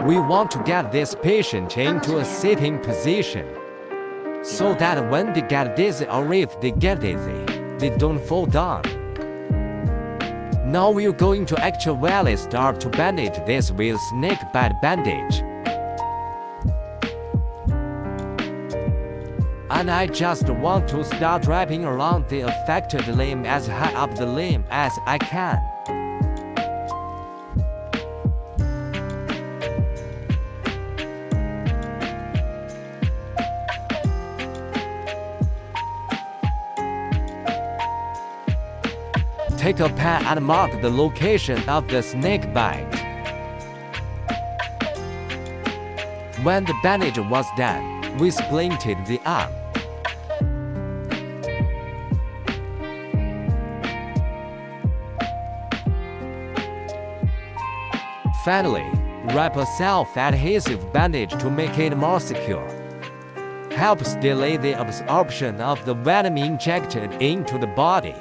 We want to get this patient into a sitting position, so that when they get dizzy or if they get dizzy, they don't fall down. Now we're going to actually start to bandage this with snakebite bandage. And I just want to start wrapping around the affected limb as high up the limb as I can. Take a pen and mark the location of the snake bite. When the bandage was done, we splinted the arm. Finally, wrap a self-adhesive bandage to make it more secure. Helps delay the absorption of the venom injected into the body.